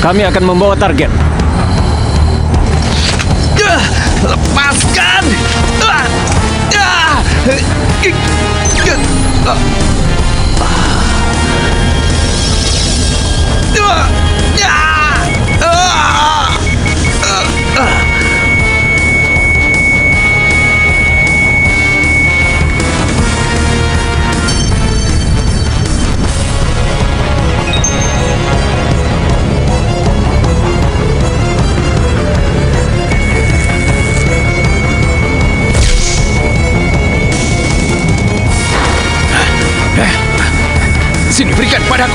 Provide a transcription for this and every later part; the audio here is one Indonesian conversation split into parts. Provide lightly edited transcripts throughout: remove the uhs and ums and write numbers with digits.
Kami akan membawa target. Lepaskan! Sini, berikan padaku.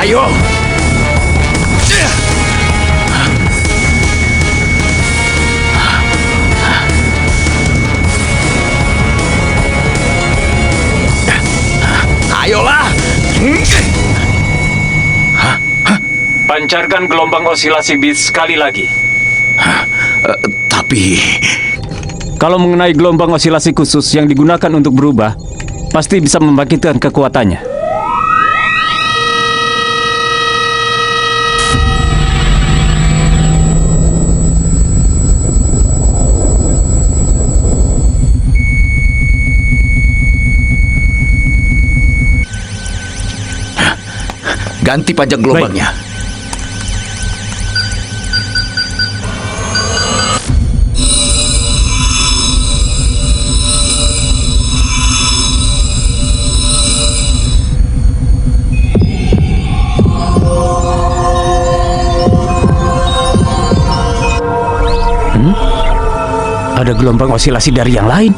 Ayo. Ayolah. Pancarkan gelombang osilasi beat sekali lagi. Tapi Kalau mengenai gelombang osilasi khusus yang digunakan untuk berubah, pasti bisa membangkitkan kekuatannya. ganti panjang gelombangnya. Ada gelombang osilasi dari yang lain.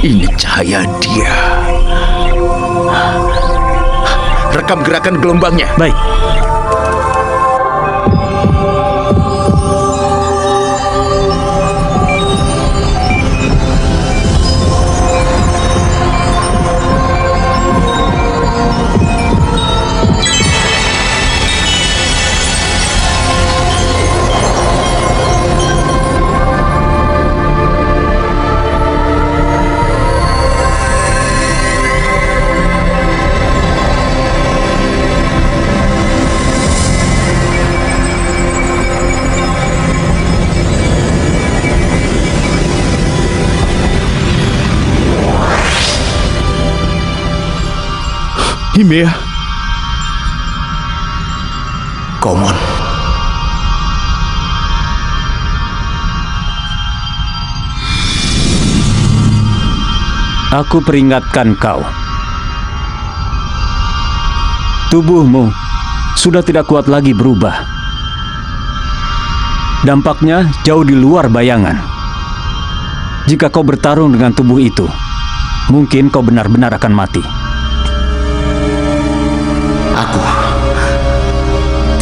Ini cahaya dia. Rekam gerakan gelombangnya. Baik. Himea. Komon. Aku peringatkan kau. Tubuhmu sudah tidak kuat lagi berubah. Dampaknya jauh di luar bayangan. Jika kau bertarung dengan tubuh itu, mungkin kau benar-benar akan mati. Aku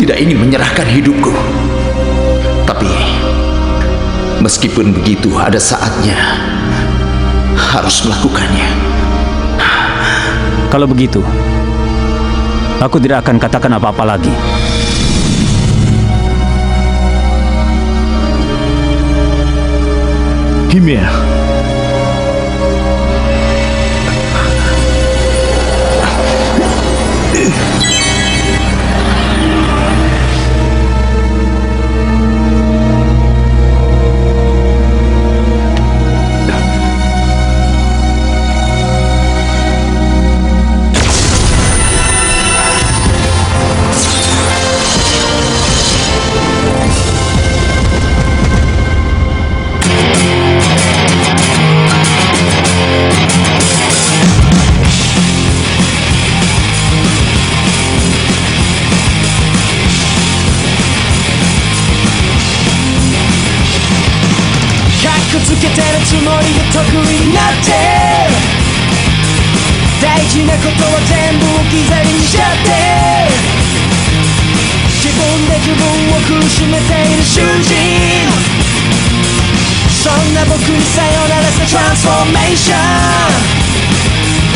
tidak ingin menyerahkan hidupku. Tapi meskipun begitu, ada saatnya harus melakukannya. Kalau begitu, aku tidak akan katakan apa-apa lagi. Himea.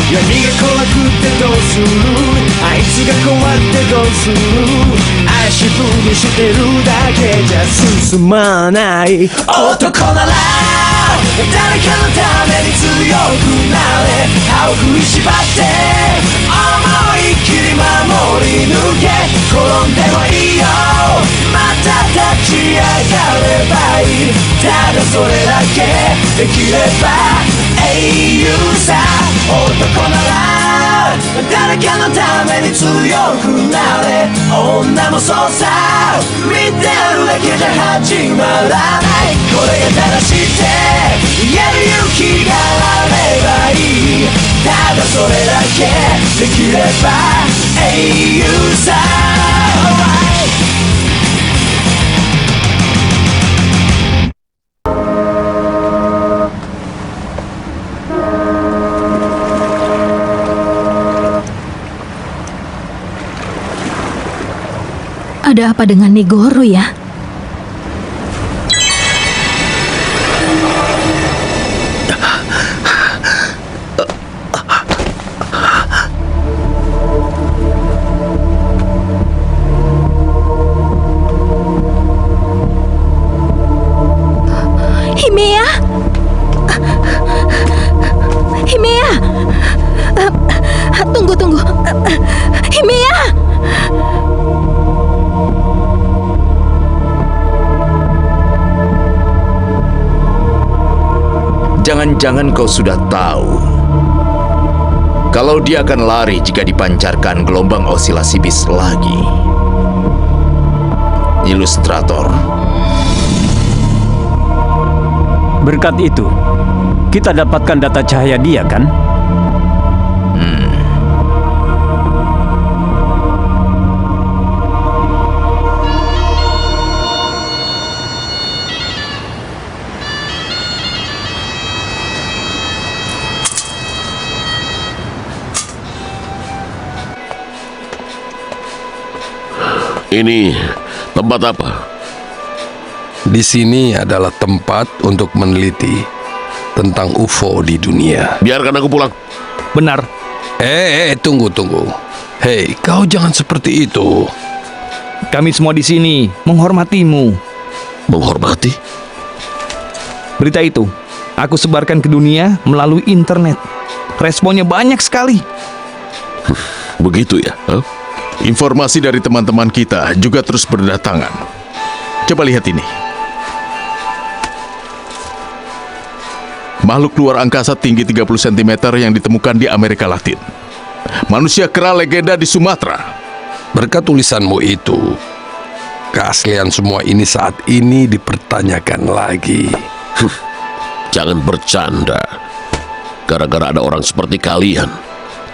闇が怖くてどうする、あいつが怖ってどうする、足踏みしてるだけじゃ進まない男なら誰かのために強くなれ、歯を食いしばって思いっきり守り抜け、転んでもいいよまた立ち上がればいい、ただそれだけできれば英雄さ、男なら誰かのために強くなれ、女もそうさ、見てるだけじゃ始まらない、これが正しいって言える勇気があればいい、ただそれだけできれば英雄さ、Ada apa dengan Negoro ya? Himea! Himea! Tunggu. Himea! Jangan-jangan kau sudah tahu kalau dia akan lari jika dipancarkan gelombang osilasi bis lagi. Ilustrator. Berkat itu, kita dapatkan data cahaya dia, kan? Ini tempat apa? Di sini adalah tempat untuk meneliti tentang UFO di dunia. Biarkan aku pulang. Benar. Tunggu. Hei, kau jangan seperti itu. Kami semua di sini menghormatimu. Menghormati? Berita itu aku sebarkan ke dunia melalui internet. Responnya banyak sekali. Begitu ya? Huh? Informasi dari teman-teman kita juga terus berdatangan. Coba lihat ini. Makhluk luar angkasa tinggi 30 cm yang ditemukan di Amerika Latin. Manusia kera legenda di Sumatera. Berkat tulisanmu itu, keaslian semua ini saat ini dipertanyakan lagi. Jangan bercanda. Gara-gara ada orang seperti kalian,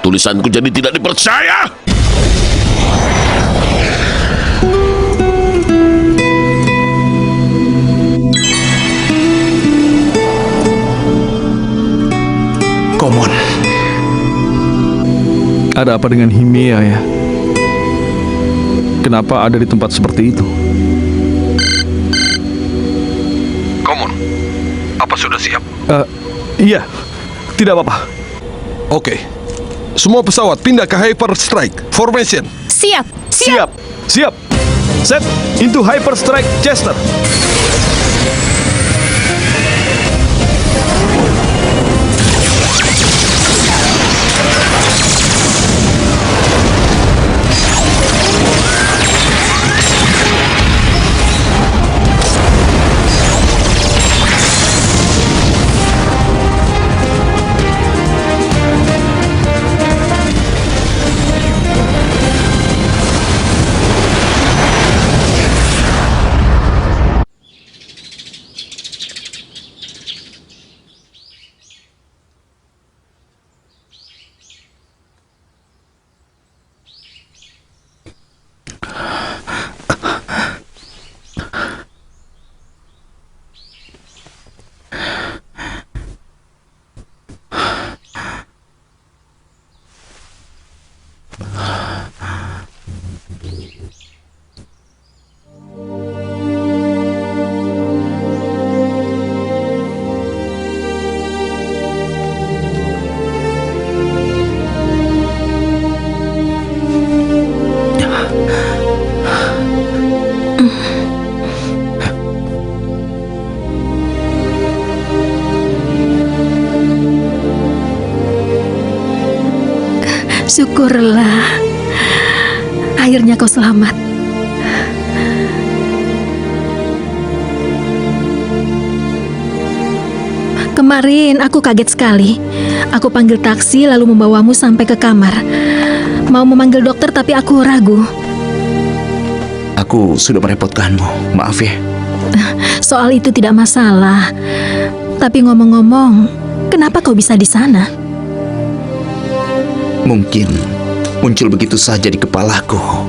tulisanku jadi tidak dipercaya. Komon. Ada apa dengan Himea ya? Kenapa ada di tempat seperti itu? Komon, apa sudah siap? Iya, tidak apa-apa. Oke. Semua pesawat pindah ke Hyper Strike Formation. Siap. Siap. Set into Hyper Strike Chester. Syukurlah. Akhirnya kau selamat. Kemarin aku kaget sekali. Aku panggil taksi lalu membawamu sampai ke kamar. Mau memanggil dokter tapi aku ragu. Aku sudah merepotkanmu. Maaf ya. Soal itu tidak masalah. Tapi ngomong-ngomong, kenapa kau bisa di sana? Mungkin muncul begitu saja di kepalaku.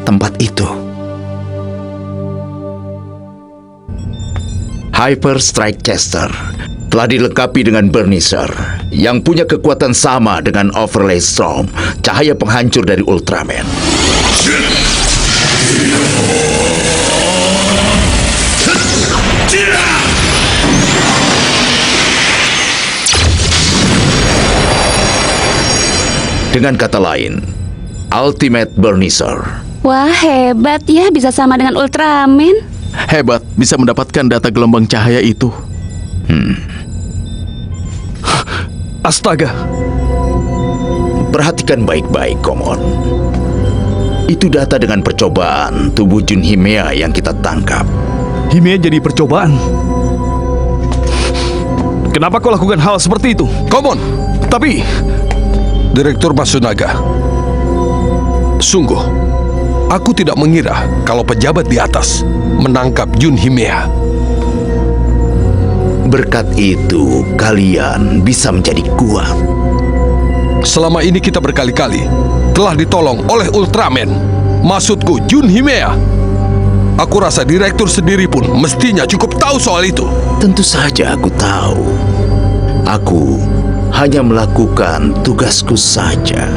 Tempat itu. Hyper Strike Caster telah dilengkapi dengan Burnizer yang punya kekuatan sama dengan Overlay Storm, cahaya penghancur dari Ultraman. Dengan kata lain, Ultimate Burnizer. Wah, hebat ya, bisa sama dengan Ultraman. Hebat, bisa mendapatkan data gelombang cahaya itu. Astaga. Perhatikan baik-baik, Komon. Itu data dengan percobaan tubuh Jun Himea yang kita tangkap. Himea jadi percobaan. Kenapa kau lakukan hal seperti itu? Komon, Tapi Direktur Matsunaga. Sungguh, aku tidak mengira kalau pejabat di atas menangkap Jun Himea. Berkat itu, kalian bisa menjadi kuat. Selama ini kita berkali-kali telah ditolong oleh Ultraman. Maksudku Jun Himea. Aku rasa direktur sendiri pun mestinya cukup tahu soal itu. Tentu saja aku tahu. Aku hanya melakukan tugasku saja.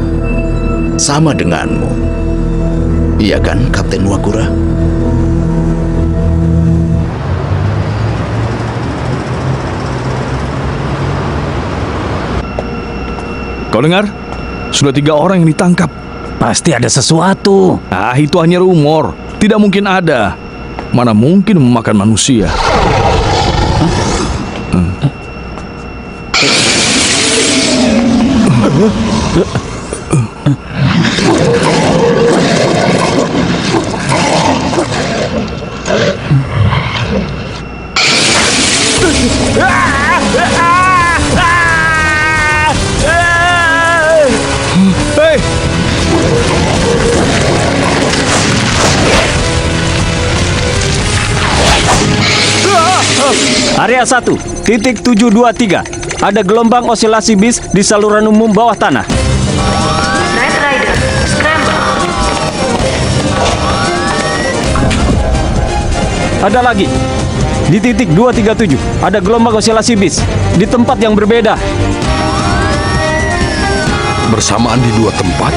Sama denganmu. Iya kan, Kapten Wakura? kau dengar? Sudah 3 orang yang ditangkap. Pasti ada sesuatu. Ah, itu hanya rumor. Tidak mungkin ada. Mana mungkin memakan manusia. Hei! Area 1.723. Ada gelombang osilasi bis di saluran umum bawah tanah. Red Rider, scramble. Ada lagi. Di titik 237 ada gelombang osilasi bis di tempat yang berbeda. Bersamaan di 2 tempat.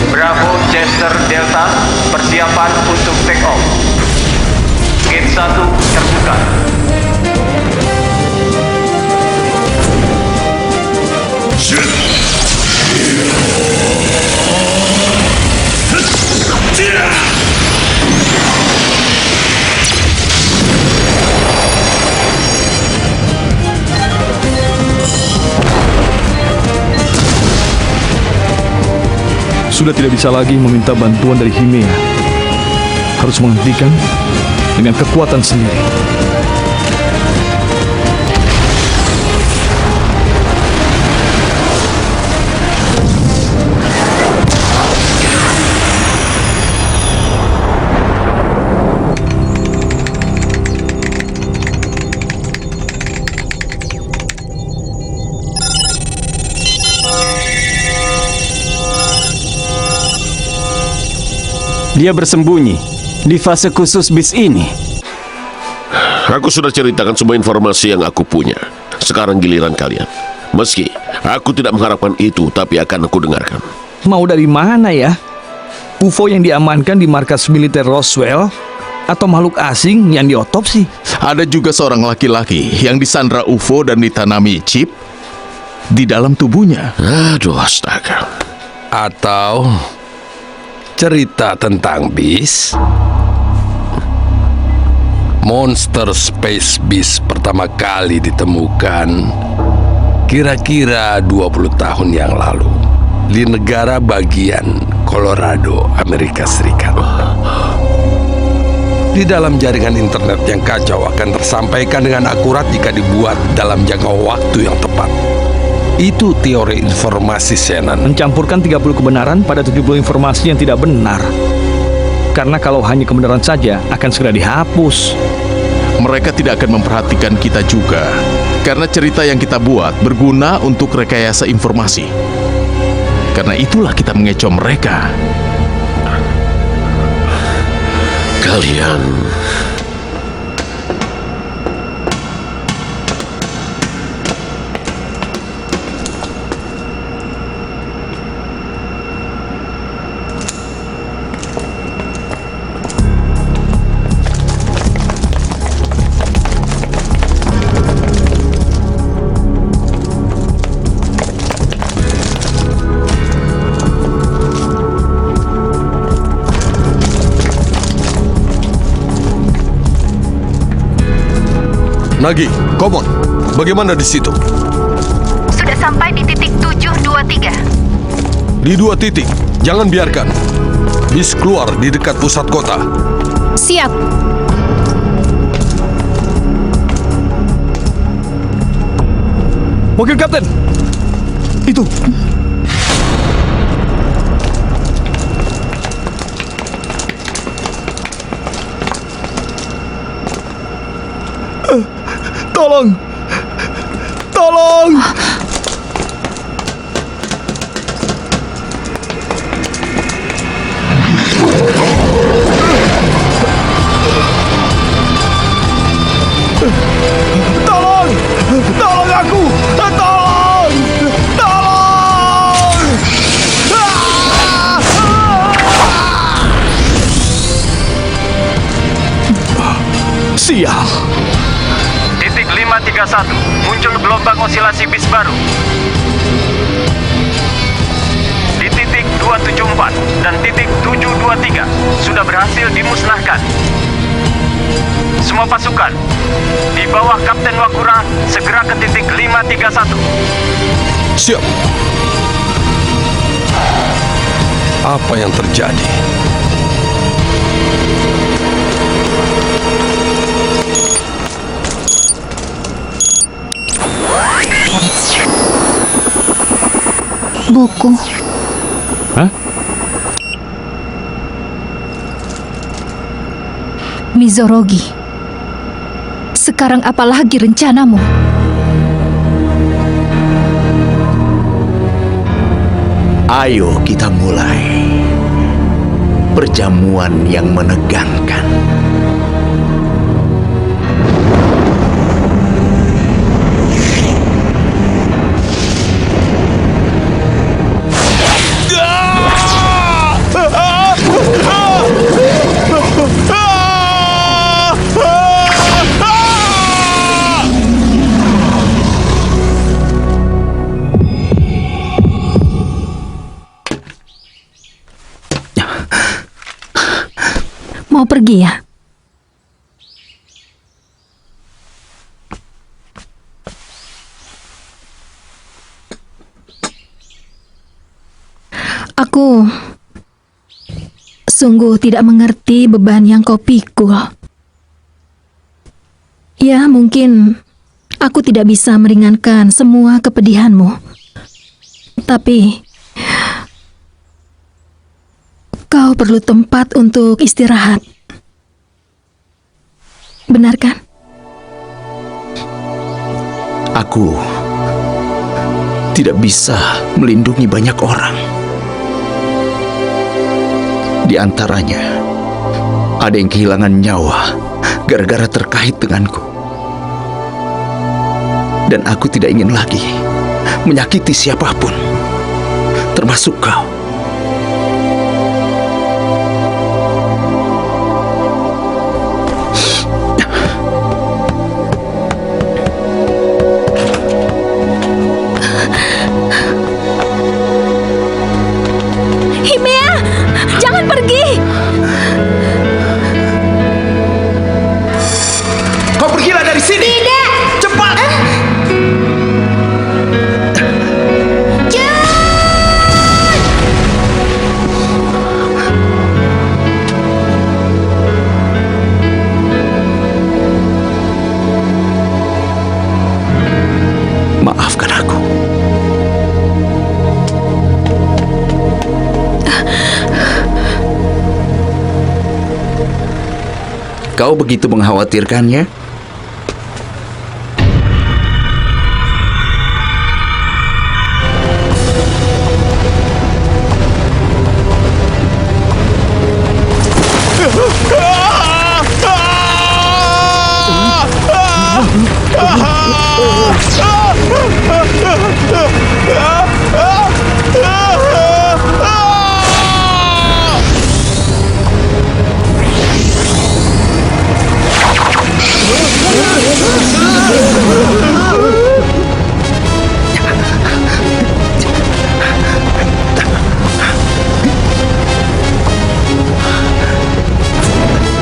Bravo Chester Delta, persiapan untuk take off. Gate 1 terbuka. Sudah tidak bisa lagi meminta bantuan dari Himea. Harus menghentikan dengan kekuatan sendiri. Dia bersembunyi di fase khusus bis ini. Aku sudah ceritakan semua informasi yang aku punya. Sekarang giliran kalian. Meski aku tidak mengharapkan itu, tapi akan aku dengarkan. Mau dari mana ya? UFO yang diamankan di markas militer Roswell atau makhluk asing yang diotopsi? Ada juga seorang laki-laki yang disandra UFO dan ditanami chip di dalam tubuhnya. Aduh, astaga. Atau cerita tentang bis. Monster Space Beast pertama kali ditemukan Kira-kira 20 tahun yang lalu, di negara bagian Colorado, Amerika Serikat. Di dalam jaringan internet yang kacau akan tersampaikan dengan akurat jika dibuat dalam jangka waktu yang tepat. Itu teori informasi Shannon. Mencampurkan 30 kebenaran pada 70 informasi yang tidak benar. Karena kalau hanya kebenaran saja akan segera dihapus. Mereka tidak akan memperhatikan kita juga, karena cerita yang kita buat berguna untuk rekayasa informasi. Karena itulah kita mengecoh mereka. Kalian Nagi, come on. Bagaimana di situ? Sudah sampai di titik 723. Di 2 titik. Jangan biarkan bis keluar di dekat pusat kota. Siap. Wakil Kapten, itu. Tolong! Tolong! Tolong! Tolong aku! Tolong! Tolong! Sial! Titik 531, muncul gelombang osilasi bis baru. Di titik 274 dan titik 723 sudah berhasil dimusnahkan. Semua pasukan di bawah Kapten Wakura segera ke titik 531. Siap. Apa yang terjadi? Buku. Hah? Mizorogi. Sekarang apalagi rencanamu? Ayo kita mulai perjamuan yang menegangkan. Mau pergi ya? Aku sungguh tidak mengerti beban yang kau pikul. Ya, mungkin aku tidak bisa meringankan semua kepedihanmu. Tapi kau perlu tempat untuk istirahat. Benar kan? Aku tidak bisa melindungi banyak orang. Di antaranya, ada yang kehilangan nyawa gara-gara terkait denganku. Dan aku tidak ingin lagi menyakiti siapapun, termasuk kau. Himea, jangan pergi. Kau pergilah dari sini. Tidak. Cepat. Kau begitu mengkhawatirkannya?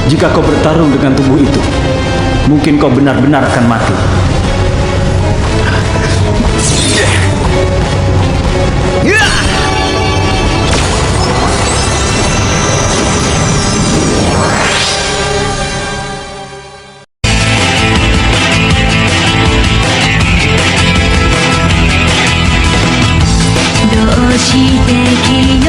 Jika kau bertarung dengan tubuh itu, mungkin kau benar-benar akan mati. Doshite